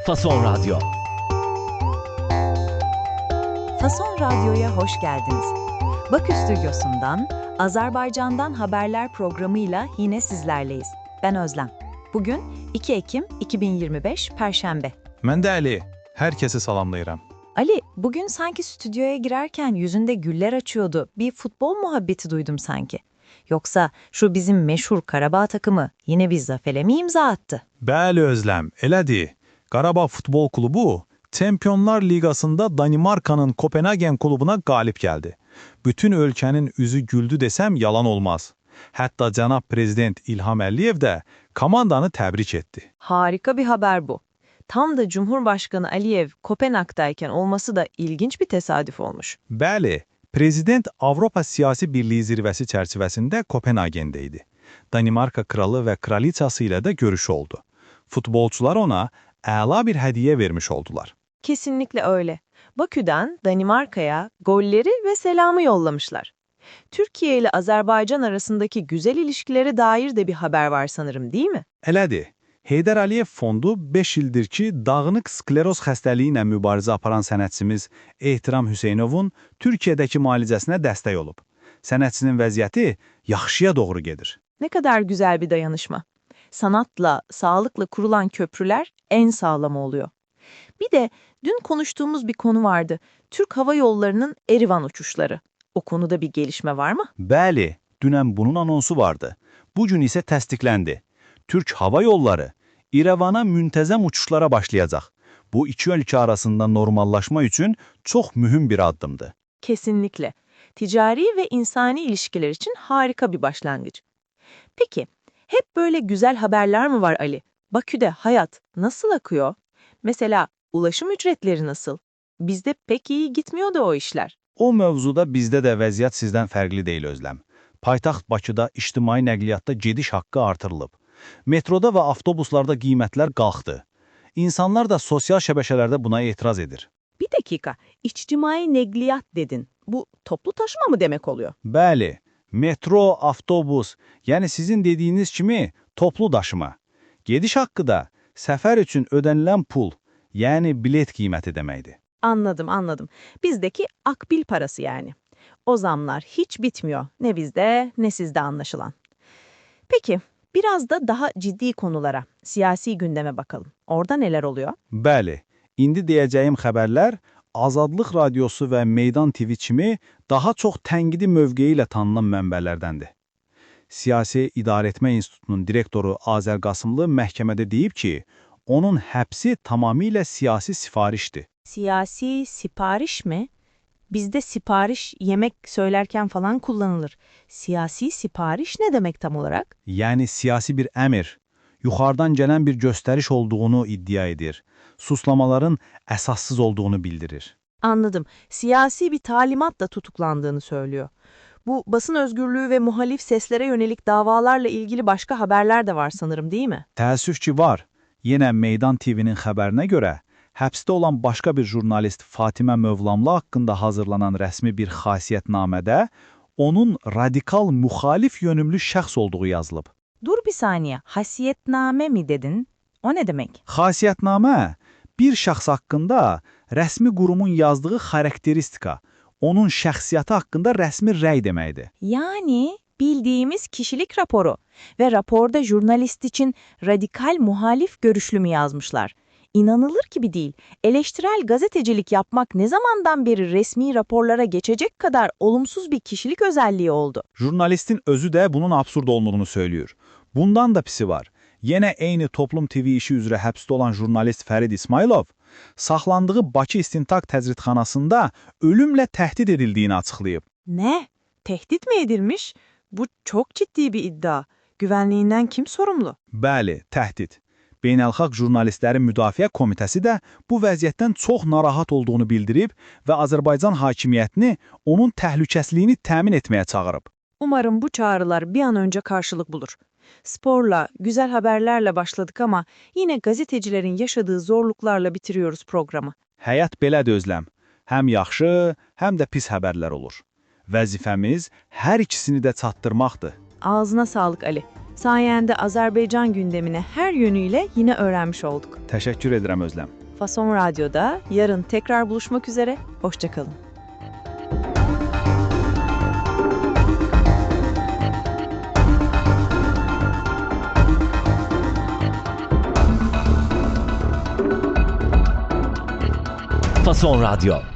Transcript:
Fason Radyo. Fason Radyo'ya hoş geldiniz. Bakü Stüdyosu'ndan, Azerbaycan'dan haberler programıyla yine sizlerleyiz. Ben Özlem. Bugün 2 Ekim 2025 Perşembe. Mən də Ali, herkesi salamlayıram. Ali, bugün sanki stüdyoya girerken yüzünde güller açıyordu. Bir futbol muhabbeti duydum sanki. Yoksa şu bizim meşhur Karabağ takımı yine bir zafere mi imza attı? Bəli Özlem, elədir. Qarabağ Futbol Klubu Çempionlar Ligasında Danimarkanın Kopenhagen klubuna qalib gəldi. Bütün ölkənin üzü güldü desəm yalan olmaz. Hətta cənab prezident İlham Əliyev də komandanı təbrik etdi. Harika bir haber bu. Tam da Cumhurbaşkanı Aliyev Kopenhag'dayken olması da ilginç bir tesadüf olmuş. Bəli, prezident Avropa Siyasi Birliği zirvəsi çərçivəsində Kopenhagen'də idi. Danimarka kralı və kraliçası ilə də görüş oldu. Futbolçular ona əla bir hədiyyə vermiş oldular. Kesinlikle öyle. Bakü'den Danimarka'ya golleri ve selamı yollamışlar. Türkiye ile Azerbaycan arasındaki güzel ilişkilere dair de bir haber var sanırım, değil mi? Elədir. Heydər Əliyev Fondu 5 ildir ki, dağınıq skleroz xəstəliyi ilə mübarizə aparan sənətçimiz Ehtiram Hüseynovun Türkiyədəki müalicəsinə dəstək olub. Sənətçinin vəziyyəti yaxşıya doğru gedir. Ne kadar güzel bir dayanışma. Sanatla, sağlıkla kurulan köprüler en sağlamı oluyor. Bir de dün konuştuğumuz bir konu vardı. Türk Hava Yolları'nın Erivan uçuşları. O konuda bir gelişme var mı? Bəli, dünən bunun anonsu vardı. Bugün isə təsdiqləndi. Türk Hava Yolları İrəvana müntəzəm uçuşlara başlayacaq. Bu iki ölkə arasında normallaşma üçün çox mühüm bir addımdır. Kesinlikle. Ticari ve insani ilişkiler için harika bir başlangıç. Peki, hep böyle güzel haberler mi var Ali? Bakü'de hayat nasıl akıyor? Mesela ulaşım ücretleri nasıl? Bizde pek iyi gitmiyordu o işler. O mövzuda bizdə də vəziyyət sizdən fərqli deyil Özləm. Paytaxt Bakıda ictimai nəqliyyatda gediş haqqı artırılıb. Metroda və avtobuslarda qiymətlər qalxdı. İnsanlar da sosial şəbəkələrdə buna etiraz edir. Bir dakika, içtimai negliyat dedin. Bu toplu taşıma mı demek oluyor? Bəli, metro, avtobus, yəni sizin dediyiniz kimi toplu daşıma. Gediş haqqı da səfər üçün ödənilən pul, yəni bilet qiyməti deməkdir. Anladım. Bizdeki akbil parası yani. O zamlar hiç bitmiyor. Ne bizde ne sizde anlaşılan. Peki, biraz da daha ciddi konulara, siyasi gündeme bakalım. Orada neler oluyor? Bəli, indi deyəcəyim xəbərlər Azadlıq Radiosu və Meydan TV kimi daha çox tənqidi mövqeyi ilə tanınan mənbələrdəndir. Siyasi İdarəetmə İnstitutunun direktoru Azər Qasımlı məhkəmədə deyib ki, onun həbsi tamamilə siyasi sifarişdir. Siyasi sipariş mi? Bizde sipariş yemek söylerken falan kullanılır. Siyasi sipariş ne demek tam olarak? Yəni siyasi bir əmr, yuxarıdan gələn bir göstəriş olduğunu iddia edir. Suslamaların əsassız olduğunu bildirir. Anladım. Siyasi bir talimatla tutuklandığını söylüyor. Bu basın özgürlüğü ve muhalif seslere yönelik davalarla ilgili başka haberler de var sanırım, değil mi? Təəssüf ki var. Yenə Meydan TV-nin xəbərinə görə, həbsdə olan başqa bir jurnalist Fatimə Mövlamlı haqqında hazırlanan rəsmi bir xasiyyətnamədə onun radikal müxalif yönümlü şəxs olduğu yazılıb. Dur bir saniye. Hasiyetname mi dedin? O ne demek? Xasiyyətnamə bir şəxs haqqında rəsmi qurumun yazdığı xarakteristika, onun şəxsiyyəti haqqında rəsmi rəy deməkdir. Yani bildiğimiz kişilik raporu ve raporda jurnalist için radikal muhalif görüşlü mü yazmışlar? İnanılır gibi değil. Eleştirel gazetecilik yapmak ne zamandan beri resmi raporlara geçecek kadar olumsuz bir kişilik özelliği oldu? Jurnalistin özü də bunun absurd olduğunu söylüyor. Bundan da pisi var. Yenə eyni Toplum TV işi üzrə həbsdə olan jurnalist Fərid İsmailov, saxlandığı Bakı İstintaq Təcridxanasında ölümlə təhdid edildiyini açıqlayıb. Ne? Tehdit mi edilmiş? Bu çok ciddi bir iddia. Güvenliğinden kim sorumlu? Bəli, təhdid. Beynəlxalq Jurnalistlərin Müdafiə Komitəsi də bu vəziyyətdən çox narahat olduğunu bildirib və Azərbaycan hakimiyyətini onun təhlükəsizliyini təmin etməyə çağırıb. Umarım bu çağrılar bir an önce karşılık bulur. Sporla, güzel haberlerle başladık ama yine gazetecilerin yaşadığı zorluklarla bitiriyoruz programı. Həyat belədir Özləm. Həm yaxşı, həm də pis xəbərlər olur. Vəzifəmiz hər ikisini də çatdırmaqdır. Ağzına sağlık Ali. Sayende Azerbaycan gündemini her yönüyle yine öğrenmiş olduk. Təşəkkür edirəm Özlem. Fason Radyo'da yarın tekrar buluşmak üzere. Hoşça kalın. Fason Radyo